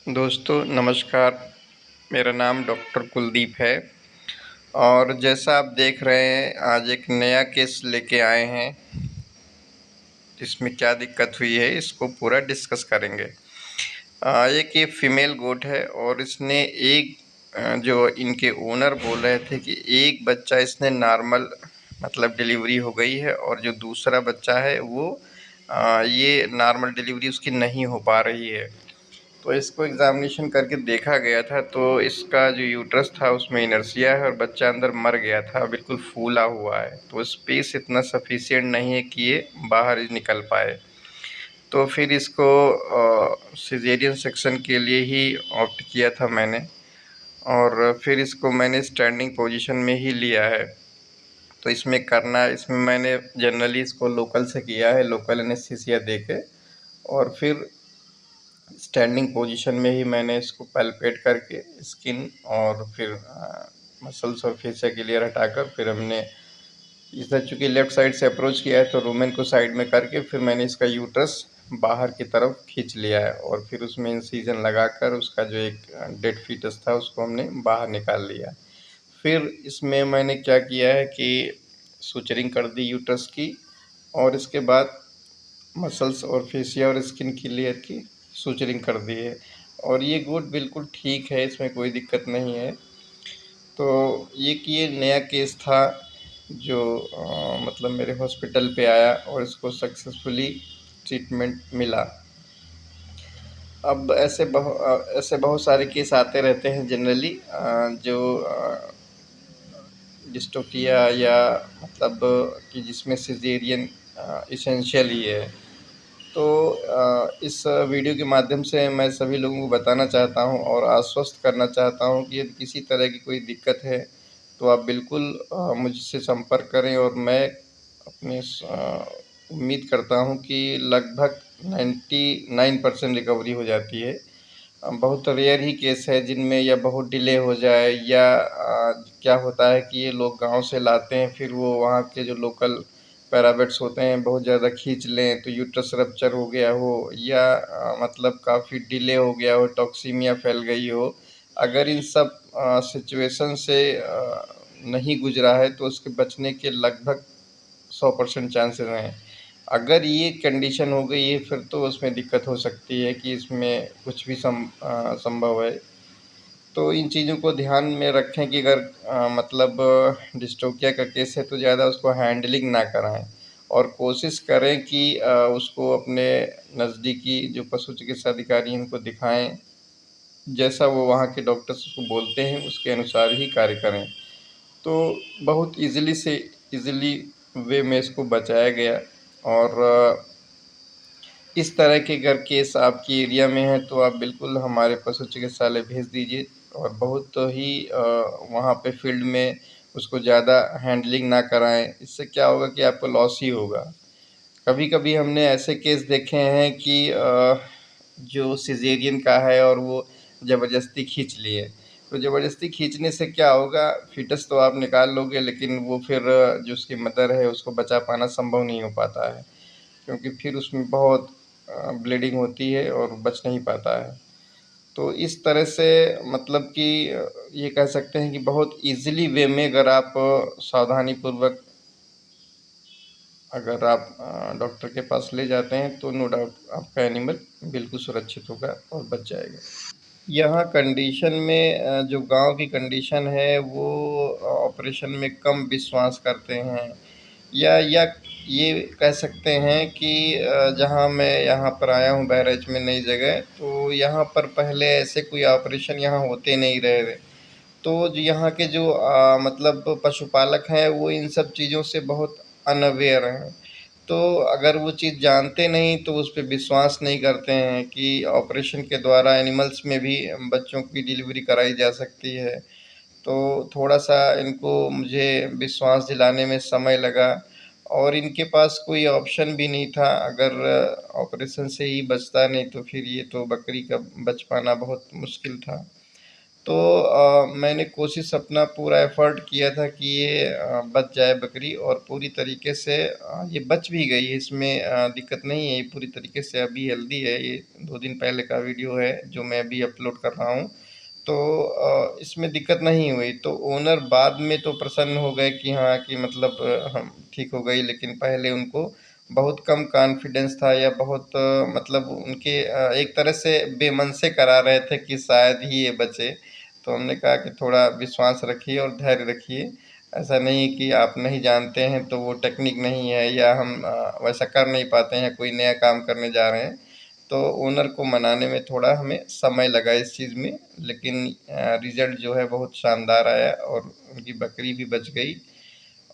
दोस्तों नमस्कार। मेरा नाम डॉक्टर कुलदीप है और जैसा आप देख रहे हैं आज एक नया केस लेके आए हैं। इसमें क्या दिक्कत हुई है इसको पूरा डिस्कस करेंगे। एक ये फीमेल गोट है और इसने जो इनके ओनर बोल रहे थे कि एक बच्चा इसने नॉर्मल मतलब डिलीवरी हो गई है और जो दूसरा बच्चा है वो ये नॉर्मल डिलीवरी उसकी नहीं हो पा रही है। तो इसको एग्ज़ामिनेशन करके देखा गया था तो इसका जो यूट्रस था उसमें इनर्शिया है और बच्चा अंदर मर गया था, बिल्कुल फूला हुआ है। तो स्पेस इतना सफिशिएंट नहीं है कि ये बाहर निकल पाए। तो फिर इसको सिजेरियन सेक्शन के लिए ही ऑप्ट किया था मैंने और फिर इसको मैंने स्टैंडिंग पोजीशन में ही लिया है। तो इसमें मैंने जनरली इसको लोकल से किया है, लोकल एनेस्थीसिया देके और फिर स्टैंडिंग पोजीशन में ही मैंने इसको पैल्पेट करके स्किन और फिर मसल्स और फेशिया की लेयर हटाकर फिर हमने इधर चूँकि लेफ़्ट साइड से अप्रोच किया है तो रुमेन को साइड में करके फिर मैंने इसका यूट्रस बाहर की तरफ खींच लिया है और फिर उसमें इंसिजन लगाकर उसका जो एक डेड फीटस था उसको हमने बाहर निकाल लिया। फिर इसमें मैंने क्या किया है कि सुचरिंग कर दी यूट्रस की और इसके बाद मसल्स और फेशिया और स्किन की लेयर की सुचरिंग कर दी है और ये गोट बिल्कुल ठीक है, इसमें कोई दिक्कत नहीं है। तो ये नया केस था जो मतलब मेरे हॉस्पिटल पे आया और इसको सक्सेसफुली ट्रीटमेंट मिला। अब ऐसे बहुत सारे केस आते रहते हैं जनरली जो डिस्टोपिया या मतलब कि जिसमें सिजेरियन इसेंशियल ही है। तो इस वीडियो के माध्यम से मैं सभी लोगों को बताना चाहता हूं और आश्वस्त करना चाहता हूं कि यदि किसी तरह की कोई दिक्कत है तो आप बिल्कुल मुझसे संपर्क करें और मैं उम्मीद करता हूं कि लगभग 99% रिकवरी हो जाती है। बहुत रेयर ही केस है जिनमें या बहुत डिले हो जाए या क्या होता है कि ये लोग गांव से लाते हैं फिर वो वहाँ के जो लोकल पैराबिट्स होते हैं बहुत ज़्यादा खींच लें तो यूट्रस रप्चर हो गया हो या मतलब काफ़ी डिले हो गया हो, टॉक्सीमिया फैल गई हो। अगर इन सब सिचुएशन से नहीं गुजरा है तो उसके बचने के लगभग 100% चांसेस हैं। अगर ये कंडीशन हो गई है फिर तो उसमें दिक्कत हो सकती है कि इसमें कुछ भी संभव है। तो इन चीज़ों को ध्यान में रखें कि अगर मतलब डिस्टोपिया का केस है तो ज़्यादा उसको हैंडलिंग ना कराएँ और कोशिश करें कि उसको अपने नज़दीकी जो पशु चिकित्सा अधिकारी हैं उनको दिखाएँ। जैसा वो वहाँ के डॉक्टर्स उसको बोलते हैं उसके अनुसार ही कार्य करें। तो बहुत ईज़िली वे में इसको बचाया गया और इस तरह के अगर केस आपकी एरिया में है तो आप बिल्कुल हमारे पशु चिकित्सालय भेज दीजिए और बहुत ही वहाँ पे फील्ड में उसको ज़्यादा हैंडलिंग ना कराएँ। इससे क्या होगा कि आपको लॉस ही होगा। कभी-कभी हमने ऐसे केस देखे हैं कि जो सिज़ेरियन का है और वो ज़बरदस्ती खींच लिए। तो ज़बरदस्ती खींचने से क्या होगा, फ़ीटस तो आप निकाल लोगे लेकिन वो फिर जो उसकी मदर है उसको बचा पाना संभव नहीं हो पाता है। क्योंकि फिर उसमें बहुत ब्लीडिंग होती है और बच नहीं पाता है। तो इस तरह से मतलब कि ये कह सकते हैं कि बहुत ईज़िली वे में अगर आप सावधानीपूर्वक अगर आप डॉक्टर के पास ले जाते हैं तो नो डाउट आपका एनिमल बिल्कुल सुरक्षित होगा और बच जाएगा। यहाँ कंडीशन में जो गाँव की कंडीशन है वो ऑपरेशन में कम विश्वास करते हैं या ये कह सकते हैं कि जहाँ मैं यहाँ पर आया हूँ बहराइच में नई जगह तो यहाँ पर पहले ऐसे कोई ऑपरेशन यहाँ होते नहीं रहे। तो जो यहाँ के जो मतलब पशुपालक हैं वो इन सब चीज़ों से बहुत अनअवेयर हैं। तो अगर वो चीज़ जानते नहीं तो उस पे विश्वास नहीं करते हैं कि ऑपरेशन के द्वारा एनिमल्स में भी बच्चों की डिलीवरी कराई जा सकती है। तो थोड़ा-सा इनको मुझे विश्वास दिलाने में समय लगा और इनके पास कोई ऑप्शन भी नहीं था। अगर ऑपरेशन से ही बचता नहीं तो फिर ये तो बकरी का बच पाना बहुत मुश्किल था। तो मैंने कोशिश अपना पूरा एफ़र्ट किया था कि ये बच जाए बकरी, और पूरी तरीके से ये बच भी गई है। इसमें दिक्कत नहीं है, ये पूरी तरीके से अभी हेल्दी है। ये 2 दिन पहले का वीडियो है जो मैं अभी अपलोड कर रहा हूँ। तो इसमें दिक्कत नहीं हुई, तो ओनर बाद में तो प्रसन्न हो गए कि हाँ, कि मतलब हम ठीक हो गई, लेकिन पहले उनको बहुत कम कॉन्फिडेंस था, या बहुत मतलब उनके एक तरह से बेमन से करा रहे थे कि शायद ही ये बचे। तो हमने कहा कि थोड़ा विश्वास रखिए और धैर्य रखिए। ऐसा नहीं है कि आप नहीं जानते हैं तो वो टेक्निक नहीं है, या हम वैसा कर नहीं पाते हैं, कोई नया काम करने जा रहे हैं। तो ओनर को मनाने में थोड़ा हमें समय लगा इस चीज़ में, लेकिन रिज़ल्ट जो है बहुत शानदार आया, और उनकी बकरी भी बच गई।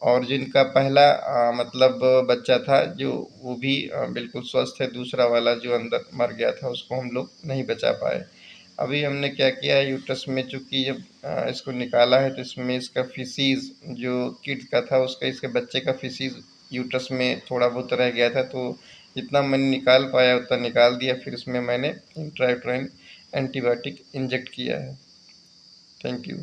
और जिनका पहला मतलब बच्चा था जो, वो भी बिल्कुल स्वस्थ है। दूसरा वाला जो अंदर मर गया था उसको हम लोग नहीं बचा पाए। अभी हमने क्या किया है, यूट्रस में चूँकि जब इसको निकाला है तो इसमें इसका फ़ीसीज़ जो किड का था, उसका, इसके बच्चे का फ़ीसीज़ यूट्रस में थोड़ा बहुत रह गया था, तो जितना मैंने निकाल पाया उतना निकाल दिया। फिर इसमें मैंने इंट्रायूटेराइन एंटीबायोटिक इंजेक्ट किया है। Thank you.